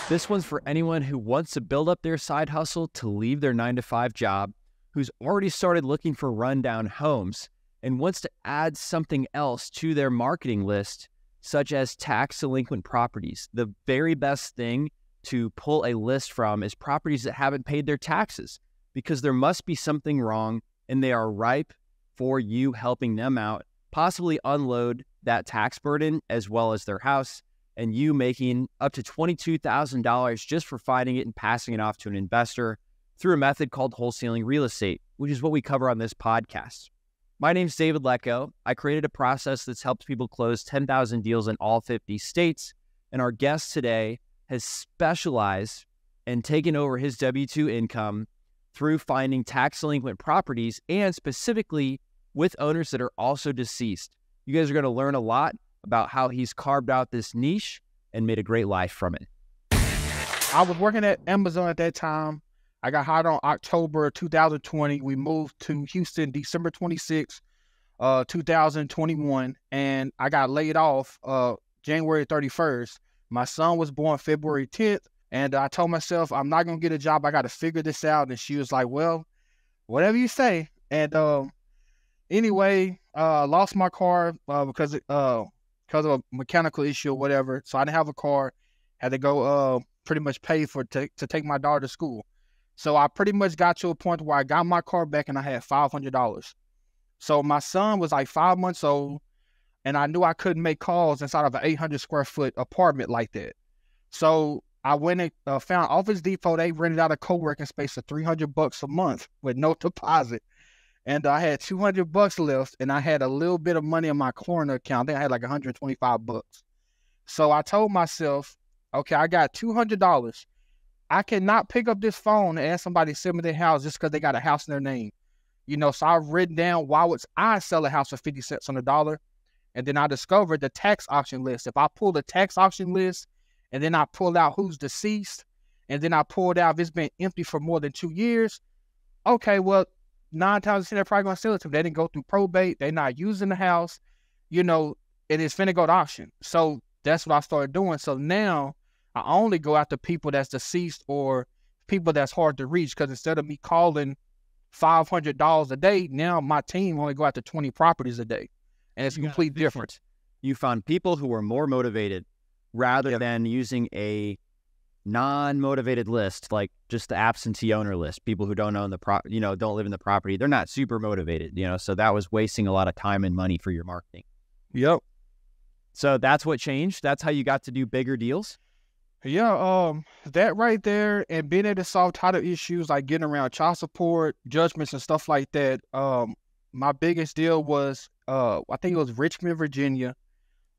This one's for anyone who wants to build up their side hustle to leave their 9-to-5 job, who's already started looking for rundown homes, and wants to add something else to their marketing list, such as tax delinquent properties. The very best thing to pull a list from is properties that haven't paid their taxes, because there must be something wrong and they are ripe for you helping them out, possibly unload that tax burden as well as their house, and you making up to $22,000 just for finding it and passing it off to an investor through a method called wholesaling real estate, which is what we cover on this podcast. My name's David Lecko. I created a process that's helped people close 10,000 deals in all 50 states, and our guest today has specialized and taken over his W-2 income through finding tax delinquent properties, and specifically with owners that are also deceased. You guys are going to learn a lot about how he's carved out this niche and made a great life from it. I was working at Amazon at that time. I got hired on October 2020. We moved to Houston December 26, 2021, and I got laid off January 31st. My son was born February 10th, and I told myself, I'm not going to get a job. I got to figure this out. And she was like, well, whatever you say. And anyway, lost my car because of a mechanical issue or whatever. So I didn't have a car. Had to go pretty much pay to take my daughter to school. So I pretty much got to a point where I got my car back and I had $500. So my son was like 5 months old, and I knew I couldn't make calls inside of an 800 square foot apartment like that. So I went and found Office Depot. They rented out a co-working space for $300 a month with no deposit. And I had $200 left, and I had a little bit of money in my Klarna account. I think I had like $125. So I told myself, okay, I got $200. I cannot pick up this phone and ask somebody to sell me their house just because they got a house in their name. So I've written down why would I sell a house for 50 cents on the dollar. And then I discovered the tax auction list. If I pull the tax auction list and then I pull out who's deceased, and then I pulled out if it's been empty for more than 2 years, okay, well, 9 times out of 10, they're probably going to sell it to them. They didn't go through probate. They're not using the house, and it's finna go to auction. So that's what I started doing. So now I only go after people that's deceased or people that's hard to reach, because instead of me calling $500 a day, now my team only go after 20 properties a day. And it's completely different. You found people who were more motivated rather than using a non-motivated list, like just the absentee owner list, people who don't own don't live in the property. They're not super motivated, so that was wasting a lot of time and money for your marketing. Yep. So that's what changed. That's how you got to do bigger deals. Yeah, that right there, and being able to solve title issues like getting around child support, judgments, and stuff like that. My biggest deal was, I think it was Richmond, Virginia.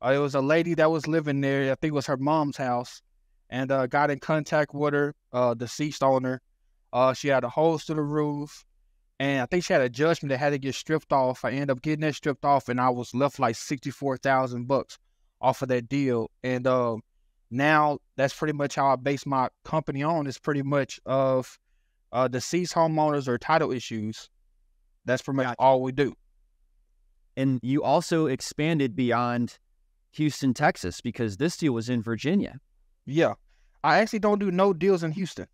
It was a lady that was living there. I think it was her mom's house, and got in contact with her, deceased owner. She had a hose to the roof, and I think she had a judgment that had to get stripped off. I ended up getting that stripped off, and I was left like $64,000 off of that deal. And now that's pretty much how I base my company on. It's pretty much of deceased homeowners or title issues. That's pretty much all we do. And you also expanded beyond Houston, Texas, because this deal was in Virginia. Yeah. I actually don't do no deals in Houston.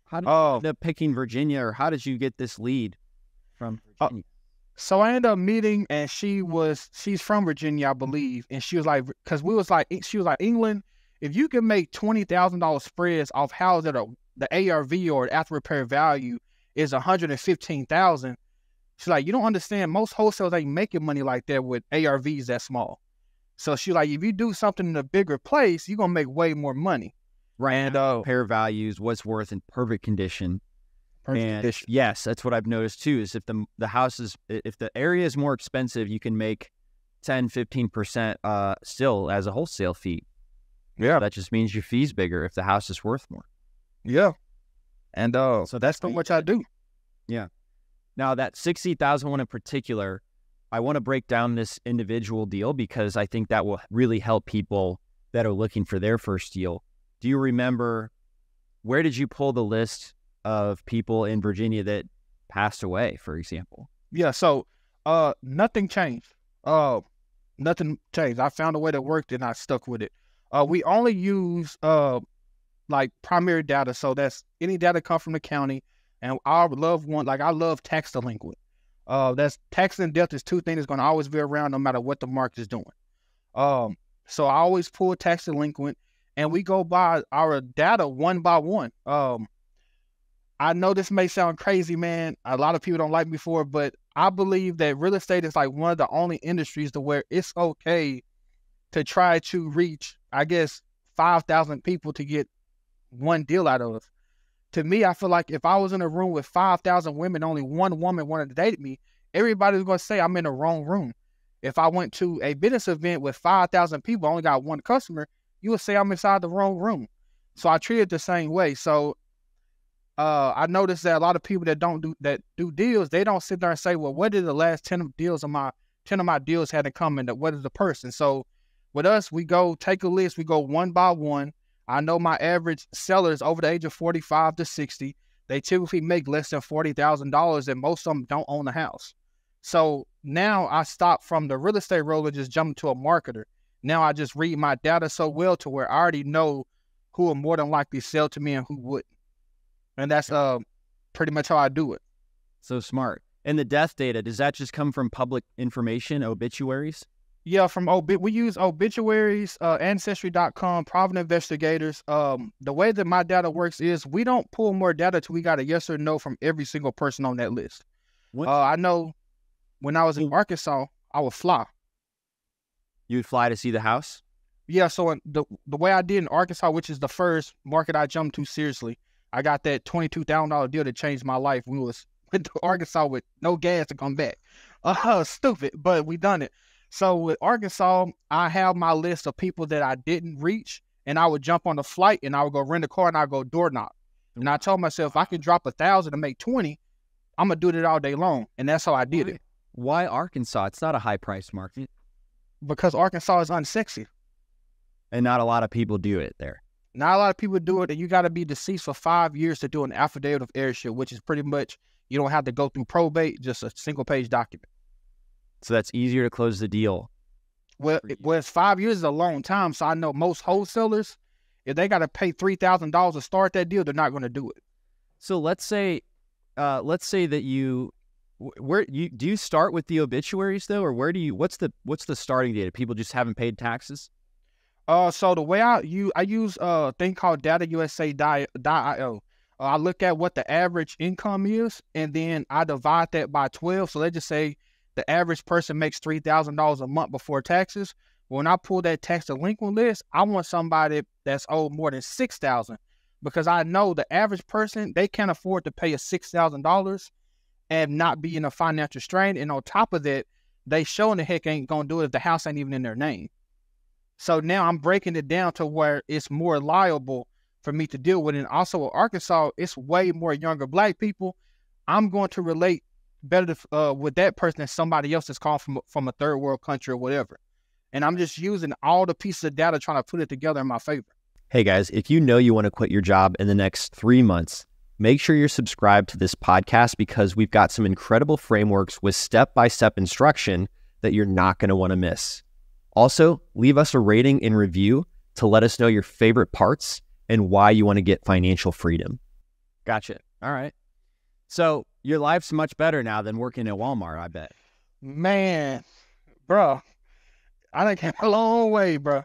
How did you end up picking Virginia, or how did you get this lead from Virginia? So I ended up meeting, and she's from Virginia, I believe. And she was like, because she was like, England, if you can make $20,000 spreads off houses that the ARV or the after repair value is $115,000, she's like, you don't understand. Most wholesalers ain't making money like that with ARVs that small. So she's like, if you do something in a bigger place, you're gonna make way more money. Right. And repair values, what's worth in perfect condition. Yes, that's what I've noticed too, is if if the area is more expensive, you can make 10-15% still as a wholesale fee. Yeah. That just means your fee's bigger if the house is worth more. Yeah. And so that's pretty much I do. Yeah. Now that 60,000 one in particular, I want to break down this individual deal because I think that will really help people that are looking for their first deal. Do you remember, where did you pull the list of people in Virginia that passed away, for example? Yeah, so nothing changed. Nothing changed. I found a way that worked and I stuck with it. We only use like primary data. So that's any data come from the county. And I love I love tax delinquent. That's tax and death is two things that's going to always be around no matter what the market is doing. So I always pull tax delinquent, and we go by our data one by one. I know this may sound crazy, man. A lot of people don't like me for it, but I believe that real estate is like one of the only industries to where it's okay to try to reach, I guess, 5,000 people to get one deal out of. To me, I feel like if I was in a room with 5,000 women, only one woman wanted to date me, everybody's going to say I'm in the wrong room. If I went to a business event with 5,000 people, only got one customer, you would say I'm inside the wrong room. So I treat it the same way. So I noticed that a lot of people that do deals, they don't sit there and say, well, what did the last 10 of my deals had in common? What is the person? So with us, we go take a list, we go one by one. I know my average seller is over the age of 45 to 60. They typically make less than $40,000, and most of them don't own a house. So now I stop from the real estate role and just jump into a marketer. Now I just read my data so well to where I already know who will more than likely sell to me and who wouldn't. And that's pretty much how I do it. So smart. And the death data, does that just come from public information, obituaries? Yeah, we use obituaries, Ancestry.com, Provident Investigators. The way that my data works is we don't pull more data till we got a yes or no from every single person on that list. I know when I was in Arkansas, I would fly. You would fly to see the house? Yeah, so the way I did in Arkansas, which is the first market I jumped to seriously, I got that $22,000 deal that changed my life. We went to Arkansas with no gas to come back. Stupid, but we done it. So with Arkansas, I have my list of people that I didn't reach, and I would jump on a flight and I would go rent a car and I would go door knock. And I told myself, if I can drop 1,000 and make 20, I'm going to do it all day long. And that's how I did it. Why Arkansas? It's not a high price market. Because Arkansas is unsexy. And not a lot of people do it there. Not a lot of people do it, and you got to be deceased for 5 years to do an affidavit of heirship, which is pretty much, you don't have to go through probate, just a single-page document. So that's easier to close the deal. Well, it's 5 years is a long time, so I know most wholesalers, if they got to pay $3,000 to start that deal, they're not going to do it. So let's say that do you start with the obituaries though, or what's the starting date? People just haven't paid taxes? So the way I use a thing called datausa.io. I look at what the average income is, and then I divide that by 12. So let's just say the average person makes $3,000 a month before taxes. When I pull that tax delinquent list, I want somebody that's owed more than $6,000, because I know the average person, they can't afford to pay a $6,000 and not be in a financial strain. And on top of that, they showing the heck ain't gonna do it if the house ain't even in their name. So now I'm breaking it down to where it's more liable for me to deal with. And also with Arkansas, it's way more younger black people. I'm going to relate better with that person than somebody else that's called from a third world country or whatever. And I'm just using all the pieces of data trying to put it together in my favor. Hey guys, if you know you want to quit your job in the next 3 months, make sure you're subscribed to this podcast, because we've got some incredible frameworks with step-by-step instruction that you're not going to want to miss. Also, leave us a rating and review to let us know your favorite parts and why you want to get financial freedom. Gotcha. All right. So your life's much better now than working at Walmart, I bet. Man, bro, I done came a long way, bro.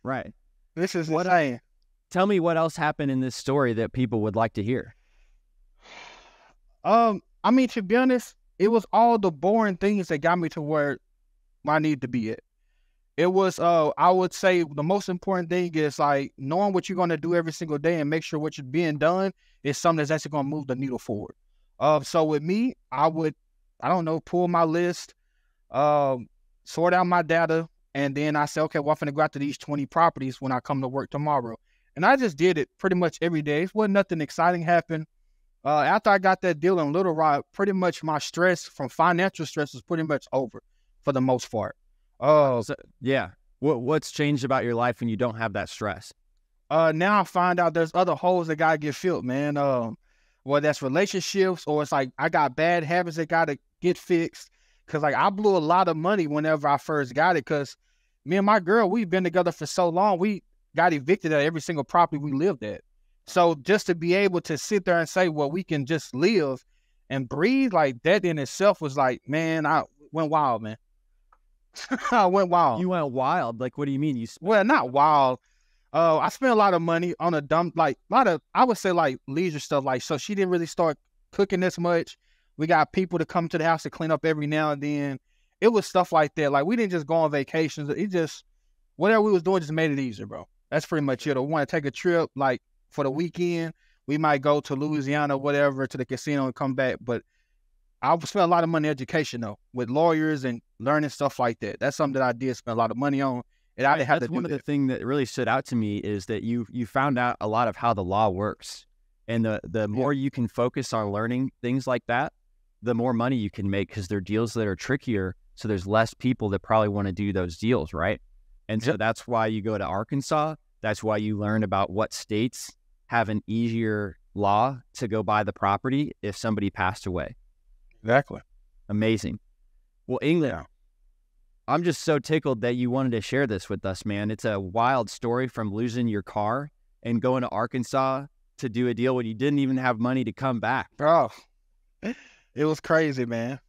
Right. This is insane. Tell me what else happened in this story that people would like to hear. I mean, to be honest, it was all the boring things that got me to where I need to be at. It was, I would say the most important thing is like knowing what you're going to do every single day and make sure what you're being done is something that's actually going to move the needle forward. So with me, I would, pull my list, sort out my data, and then I say, okay, well, I'm going to go after these 20 properties when I come to work tomorrow. And I just did it pretty much every day. It wasn't nothing exciting happened. After I got that deal in Little Rock, pretty much my stress from financial stress was pretty much over for the most part. Yeah. What's changed about your life when you don't have that stress? Now I find out there's other holes that gotta get filled, man. Whether that's relationships or it's like I got bad habits that gotta get fixed. Cause like I blew a lot of money whenever I first got it. Cause me and my girl, we've been together for so long. We got evicted at every single property we lived at. So just to be able to sit there and say, well, we can just live and breathe, like that in itself was like, man, I went wild, man. I went wild. You went wild. Like, what do you mean? Well, not wild. I spent a lot of money on a dumb, like a lot of, I would say like leisure stuff. Like, so she didn't really start cooking this much. We got people to come to the house to clean up every now and then. It was stuff like that. Like, we didn't just go on vacations. It just, whatever we was doing just made it easier, bro. That's pretty much it. I want to take a trip, like for the weekend, we might go to Louisiana, whatever, to the casino and come back. But I spent a lot of money on education though, with lawyers and learning stuff like that. That's something that I did spend a lot of money on. And I didn't have to do one of the things that really stood out to me is that you found out a lot of how the law works. And the more you can focus on learning things like that, the more money you can make, because they're deals that are trickier. So there's less people that probably want to do those deals, right? And so that's why you go to Arkansas. That's why you learn about what states have an easier law to go buy the property if somebody passed away. Exactly. Amazing. Well, England, I'm just so tickled that you wanted to share this with us, man. It's a wild story from losing your car and going to Arkansas to do a deal when you didn't even have money to come back. Bro, it was crazy, man.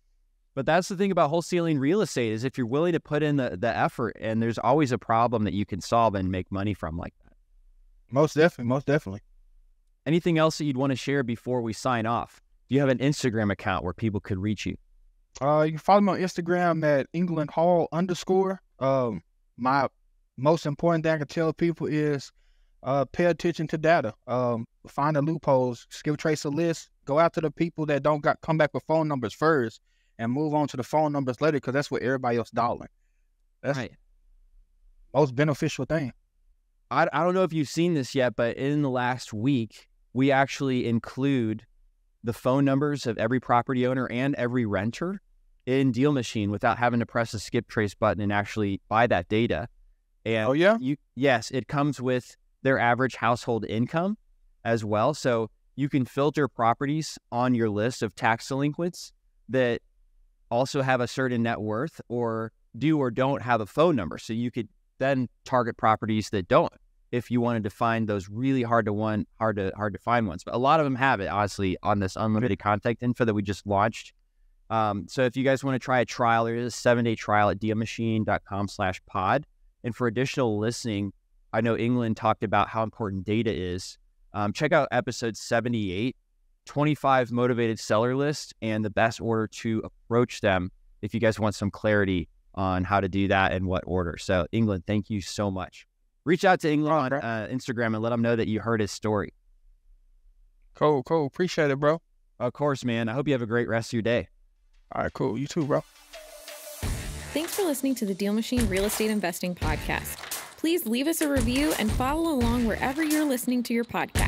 But that's the thing about wholesaling real estate, is if you're willing to put in the effort, and there's always a problem that you can solve and make money from like that. Most definitely, most definitely. Anything else that you'd want to share before we sign off? Do you have an Instagram account where people could reach you? You can follow me on Instagram at EnglandHall_. My most important thing I can tell people is pay attention to data. Find the loopholes, skill trace a list, go after the people that don't come back with phone numbers first, and move on to the phone numbers later, because that's what everybody else dolling. That's right. Most beneficial thing. I don't know if you've seen this yet, but in the last week, we actually include the phone numbers of every property owner and every renter in DealMachine without having to press the skip trace button and actually buy that data. And yes, it comes with their average household income as well. So you can filter properties on your list of tax delinquents that also have a certain net worth or do or don't have a phone number. So you could then target properties that don't, if you wanted to find those really hard to find ones. But a lot of them have it, honestly, on this unlimited contact info that we just launched. So if you guys want to try a trial, there is a 7-day trial at DealMachine.com/pod. And for additional listening, I know England talked about how important data is. Check out episode 78, 25 motivated seller lists, and the best order to approach them if you guys want some clarity on how to do that and what order. So England, thank you so much. Reach out to England on Instagram and let him know that you heard his story. Cool. Appreciate it, bro. Of course, man. I hope you have a great rest of your day. All right, cool. You too, bro. Thanks for listening to the DealMachine Real Estate Investing Podcast. Please leave us a review and follow along wherever you're listening to your podcast.